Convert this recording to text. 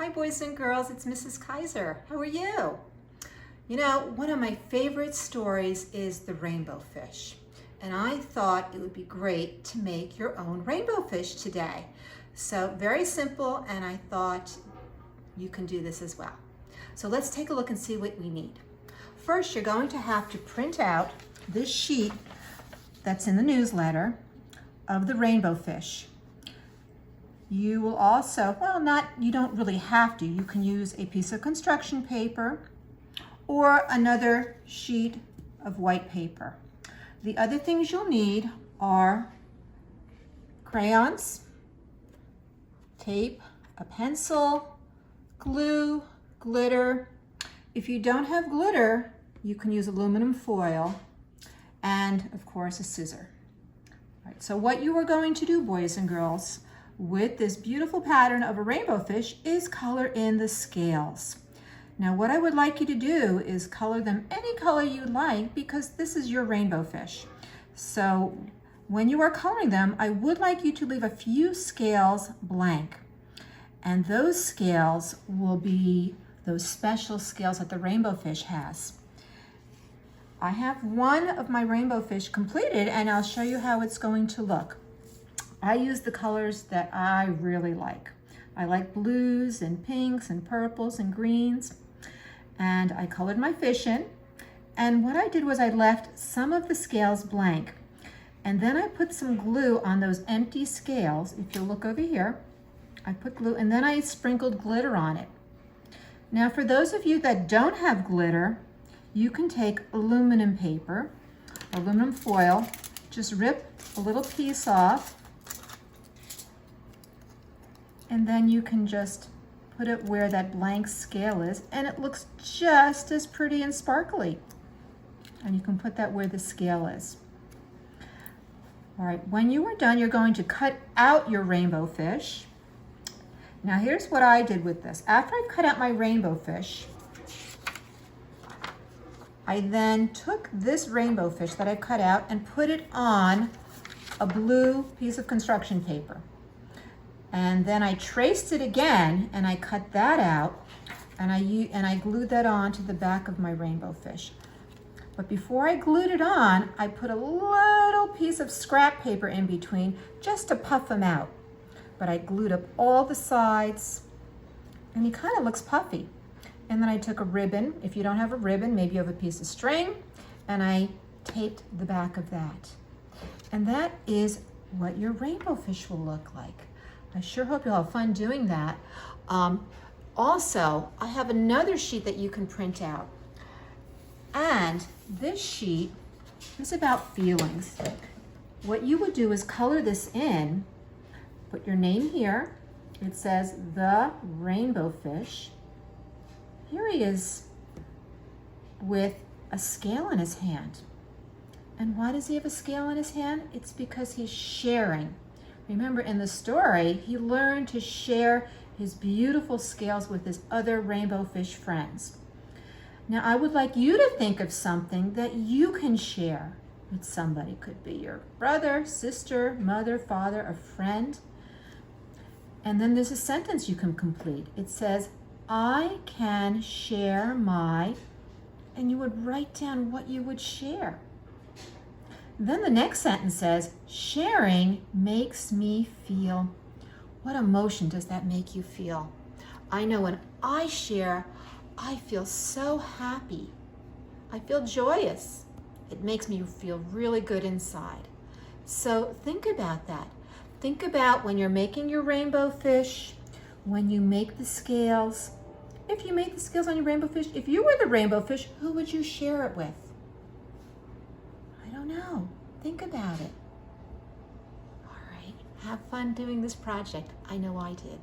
Hi boys and girls, it's Mrs. Kaiser. How are you? You know, one of my favorite stories is the rainbow fish. And I thought it would be great to make your own rainbow fish today. So very simple, and I thought you can do this as well. So let's take a look and see what we need. First, you're going to have to print out this sheet that's in the newsletter of the rainbow fish. You will also, you don't really have to. You can use a piece of construction paper or another sheet of white paper. The other things you'll need are crayons, tape, a pencil, glue, glitter. If you don't have glitter, you can use aluminum foil and, of course, a scissor. All right, so what you are going to do, boys and girls, with this beautiful pattern of a rainbow fish is color in the scales. Now what I would like you to do is color them any color you like because this is your rainbow fish. So when you are coloring them, I would like you to leave a few scales blank. And those scales will be those special scales that the rainbow fish has. I have one of my rainbow fish completed and I'll show you how it's going to look. I use the colors that I really like. I like blues and pinks and purples and greens. And I colored my fish in. And what I did was I left some of the scales blank. And then I put some glue on those empty scales. If you look over here, I put glue and then I sprinkled glitter on it. Now for those of you that don't have glitter, you can take aluminum paper, aluminum foil, just rip a little piece off, and then you can just put it where that blank scale is, and it looks just as pretty and sparkly. And you can put that where the scale is. All right, when you are done, you're going to cut out your rainbow fish. Now here's what I did with this. After I cut out my rainbow fish, I then took this rainbow fish that I cut out and put it on a blue piece of construction paper. And then I traced it again and I cut that out and I glued that on to the back of my rainbow fish. But before I glued it on, I put a little piece of scrap paper in between just to puff them out. But I glued up all the sides and he kind of looks puffy. And then I took a ribbon. If you don't have a ribbon, maybe you have a piece of string, and I taped the back of that. And that is what your rainbow fish will look like. I sure hope you'll have fun doing that. Also, I have another sheet that you can print out. And this sheet is about feelings. What you would do is color this in, put your name here. It says the rainbow fish. Here he is with a scale in his hand. And why does he have a scale in his hand? It's because he's sharing. Remember in the story, he learned to share his beautiful scales with his other rainbow fish friends. Now I would like you to think of something that you can share with somebody. It could be your brother, sister, mother, father, a friend. And then there's a sentence you can complete. It says, I can share my, and you would write down what you would share. Then the next sentence says, sharing makes me feel. What emotion does that make you feel? I know when I share, I feel so happy. I feel joyous. It makes me feel really good inside. So think about that. Think about when you're making your rainbow fish, when you make the scales. If you made the scales on your rainbow fish, if you were the rainbow fish, who would you share it with? I don't know. Think about it. All right. Have fun doing this project. I know I did.